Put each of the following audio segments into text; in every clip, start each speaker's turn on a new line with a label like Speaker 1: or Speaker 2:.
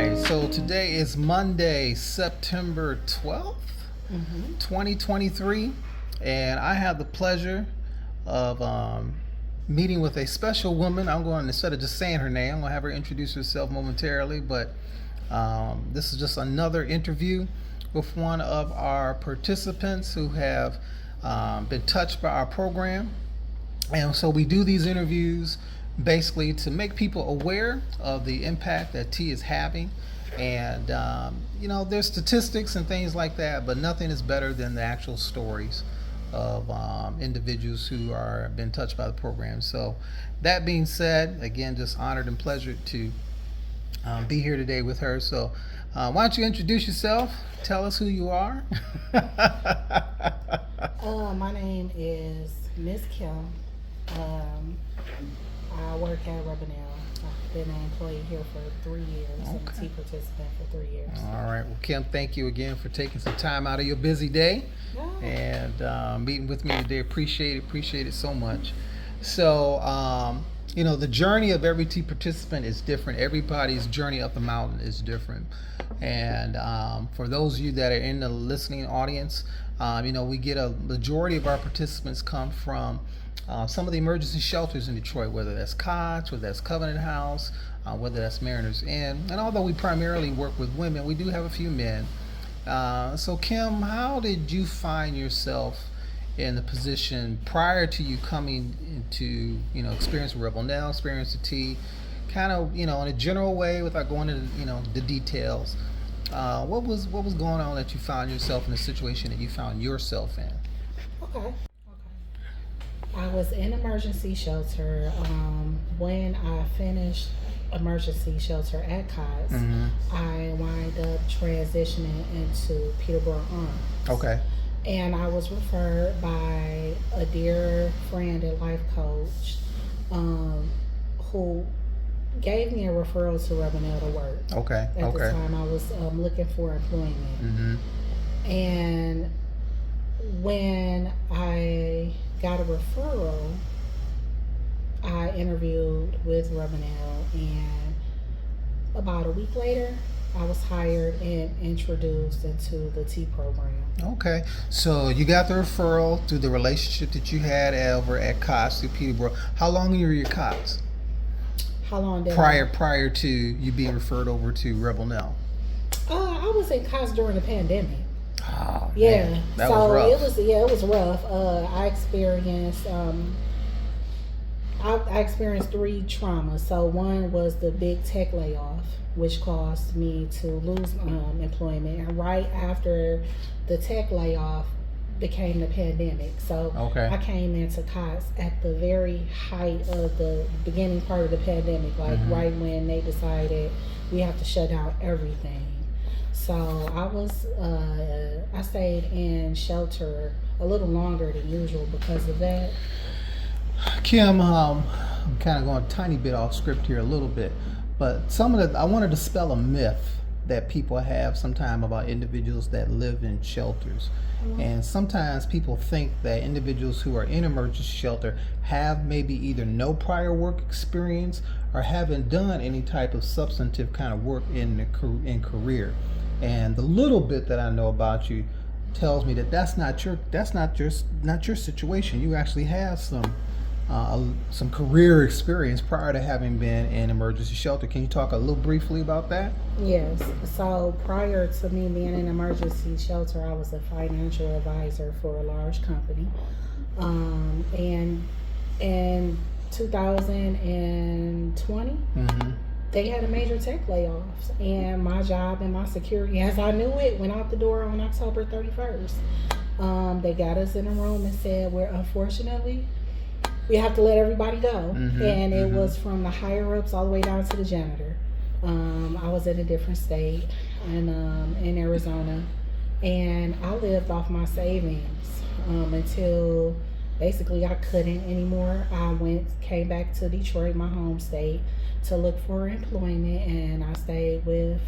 Speaker 1: right, so today is Monday, September 12th, 2023, and I have the pleasure of meeting with a special woman. I'm going, instead of just saying her name, I'm going to have her introduce herself momentarily, but this is just another interview with one of our participants who have been touched by our program. And so we do these interviews basically to make people aware of the impact that tea is having. And, there's statistics and things like that, but nothing is better than the actual stories of individuals who are been touched by the program. So that being said, again, just honored and pleasured to be here today with her. So why don't you introduce yourself? Tell us who you are.
Speaker 2: My name is Miss Kim. I work at Rubbinell. I've been an employee here for 3 years and a tea participant for 3 years.
Speaker 1: All right. Well, Kim, thank you again for taking some time out of your busy day and meeting with me today. Appreciate it so much. So, the journey of every tea participant is different. Everybody's journey up the mountain is different. And for those of you that are in the listening audience, we get a majority of our participants come from some of the emergency shelters in Detroit, whether that's COTS, whether that's Covenant House, whether that's Mariners Inn. And although we primarily work with women, we do have a few men. So Kim, how did you find yourself in the position prior to you coming into, experience with Rebel Now, experience the tea, kind of, in a general way without going into, the details? What was going on that you found yourself in the situation that you found yourself in?
Speaker 2: Okay. I was in emergency shelter. When I finished emergency shelter at COTS, I wound up transitioning into Peterborough Arms.
Speaker 1: Okay.
Speaker 2: And I was referred by a dear friend and life coach who gave me a referral to Rubbinell to work.
Speaker 1: Okay.
Speaker 2: At the time, I was looking for employment. And when I got a referral, I interviewed with Rubbinell, and about a week later, I was hired and introduced into the tea program.
Speaker 1: Okay, so you got the referral through the relationship that you had over at COTS through Peterborough. How long were you at COTS?
Speaker 2: How long did
Speaker 1: prior to you being referred over to Rebel Now?
Speaker 2: I was in COTS during the pandemic.
Speaker 1: Oh,
Speaker 2: yeah,
Speaker 1: man. That
Speaker 2: so
Speaker 1: was rough.
Speaker 2: it was rough. I experienced I experienced 3 traumas. So one was the big tech layoff, which caused me to lose employment, and right after the tech layoff became the pandemic. So I came into COTS at the very height of the beginning part of the pandemic, like right when they decided we have to shut down everything. So I stayed in shelter a little longer than usual because of that.
Speaker 1: Kim, I'm kind of going a tiny bit off script here a little bit, but I wanted to dispel a myth that people have sometimes about individuals that live in shelters. And sometimes people think that individuals who are in emergency shelter have maybe either no prior work experience or haven't done any type of substantive kind of work in career. And the little bit that I know about you tells me that that's not your situation. You actually have some career experience prior to having been in emergency shelter. Can you talk a little briefly about that?
Speaker 2: Yes. So prior to me being in emergency shelter, I was a financial advisor for a large company. And in 2020, they had a major tech layoffs, and my job and my security, as I knew it, went out the door on October 31st. They got us in a room and said, unfortunately, we have to let everybody go. And it was from the higher ups all the way down to the janitor. I was in a different state in Arizona, and I lived off my savings until basically I couldn't anymore. I came back to Detroit, my home state, to look for employment, and I stayed with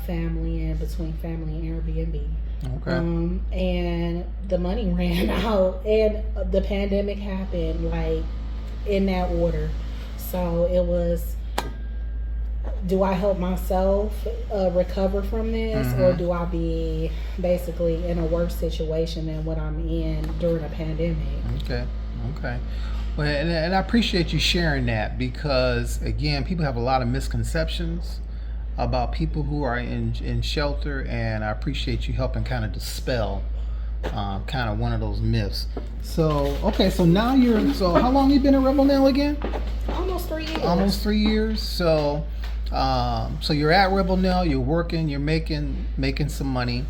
Speaker 2: family and between family and Airbnb. And the money ran out, and the pandemic happened like in that order. So it was do I help myself recover from this, or do I be basically in a worse situation than what I'm in during a pandemic?
Speaker 1: Okay. Okay. Well, and I appreciate you sharing that because, again, people have a lot of misconceptions about people who are in shelter, and I appreciate you helping kind of dispel kind of one of those myths. So, okay, so now so how long you been at Rebel now again?
Speaker 2: Almost 3 years.
Speaker 1: Almost 3 years. So, so you're at Rebel now, you're working, you're making some money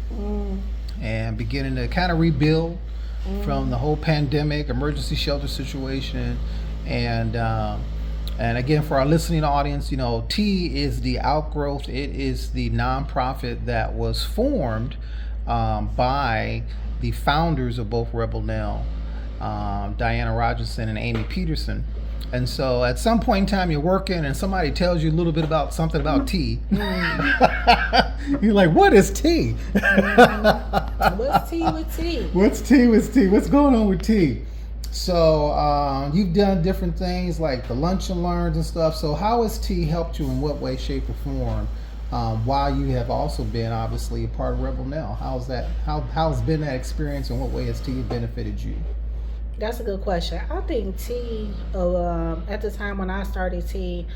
Speaker 1: and beginning to kind of rebuild from the whole pandemic, emergency shelter situation, and again, for our listening audience, T is the outgrowth. It is the nonprofit that was formed by the founders of both Rebel Now, Diana Rogerson and Amy Peterson. And so at some point in time, you're working and somebody tells you a little bit about something about T. You're like, what is T?
Speaker 2: What's T with T?
Speaker 1: What's T with T? What's going on with T? So you've done different things like the lunch and learns and stuff. So how has T helped you in what way, shape, or form? While you have also been obviously a part of Rebel Now, how's been that experience, and what way has T benefited you?
Speaker 2: That's a good question. I think T, at the time when I started T,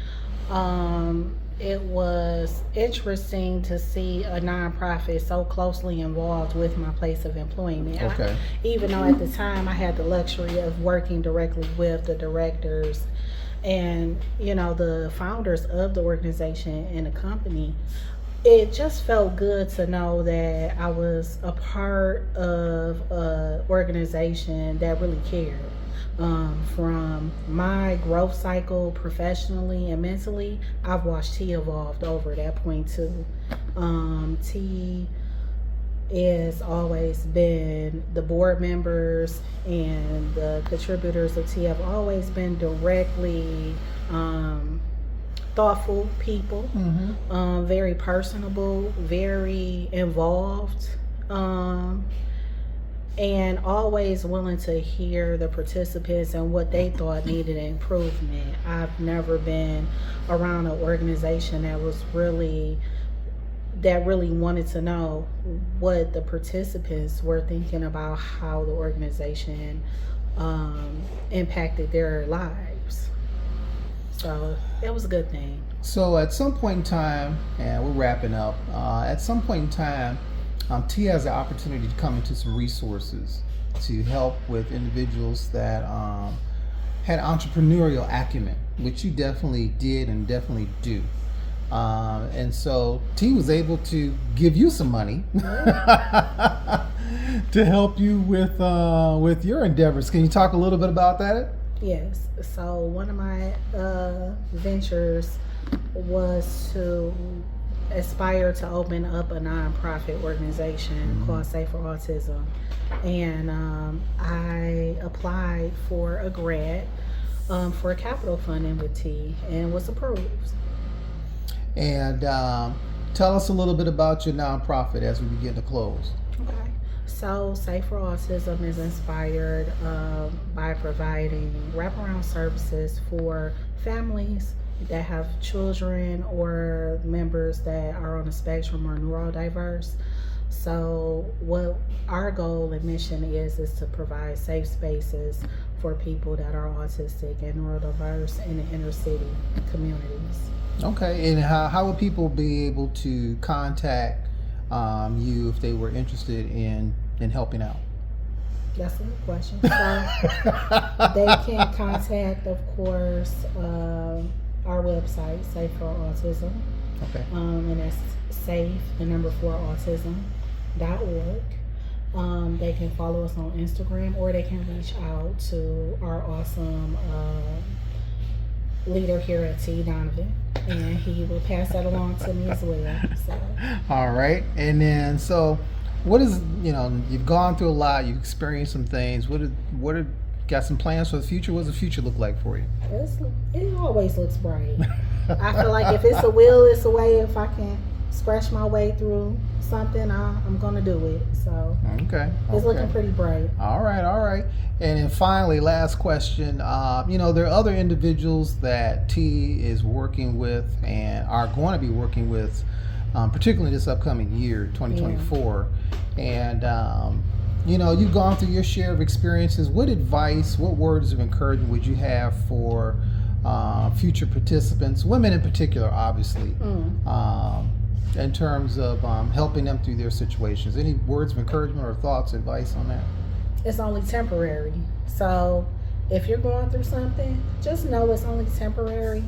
Speaker 2: it was interesting to see a nonprofit so closely involved with my place of employment.
Speaker 1: Okay.
Speaker 2: Even though at the time I had the luxury of working directly with the directors and the founders of the organization and the company, it just felt good to know that I was a part of an organization that really cared. From my growth cycle professionally and mentally, I've watched T evolved over that point too. T has always been, the board members and the contributors of T have always been directly thoughtful people, very personable, very involved, and always willing to hear the participants and what they thought needed improvement. I've never been around an organization that really wanted to know what the participants were thinking about how the organization impacted their lives. So it was a good thing.
Speaker 1: So at some point in time, and we're wrapping up, at some point in time, T has the opportunity to come into some resources to help with individuals that had entrepreneurial acumen, which you definitely did and definitely do. And so T was able to give you some money to help you with your endeavors. Can you talk a little bit about that?
Speaker 2: Yes. So one of my ventures was to aspire to open up a nonprofit organization called Safe for Autism, and I applied for a grant for a capital funding with T and was approved.
Speaker 1: And tell us a little bit about your nonprofit as we begin to close.
Speaker 2: Okay. So Safe for Autism is inspired by providing wraparound services for families that have children or members that are on the spectrum or neurodiverse. So what our goal and mission is to provide safe spaces for people that are autistic and neurodiverse in the inner city communities.
Speaker 1: Okay, and how would people be able to contact you if they were interested in helping out?
Speaker 2: That's a good question. So they can contact, of course, our website, Safe for Autism.
Speaker 1: Okay.
Speaker 2: And that's safe4autism.org. They can follow us on Instagram, or they can reach out to our awesome leader here at T, Donovan, and he will pass that along to me as well. So.
Speaker 1: All right. And then, so what is, you've gone through a lot, you've experienced some things. What are got some plans for the future? What does the future look like for you?
Speaker 2: It always looks bright. I feel like if it's a will, it's a way. If I can scratch my way through something, I'm gonna do it. So
Speaker 1: Okay.
Speaker 2: it's looking
Speaker 1: Okay.
Speaker 2: pretty bright.
Speaker 1: All right, all right. And then finally, last question. There are other individuals that T is working with and are going to be working with, particularly this upcoming year, 2024. And, you've gone through your share of experiences. What advice, what words of encouragement would you have for future participants, women in particular, obviously, in terms of helping them through their situations? Any words of encouragement or thoughts, advice on that?
Speaker 2: It's only temporary. So if you're going through something, just know it's only temporary.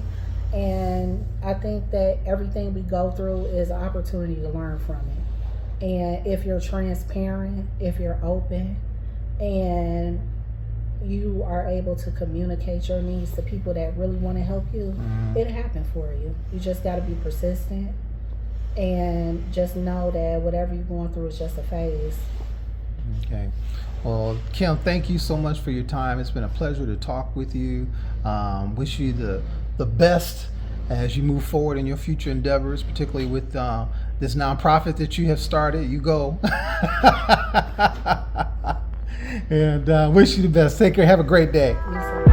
Speaker 2: And I think that everything we go through is an opportunity to learn from it. And if you're transparent, if you're open, and you are able to communicate your needs to people that really want to help you, it'll happen for you. You just got to be persistent and just know that whatever you're going through is just a phase.
Speaker 1: Okay. Well, Kim, thank you so much for your time. It's been a pleasure to talk with you. Wish you the best as you move forward in your future endeavors, particularly with this nonprofit that you have started. You go. And wish you the best. Take care. Have a great day.
Speaker 2: You too.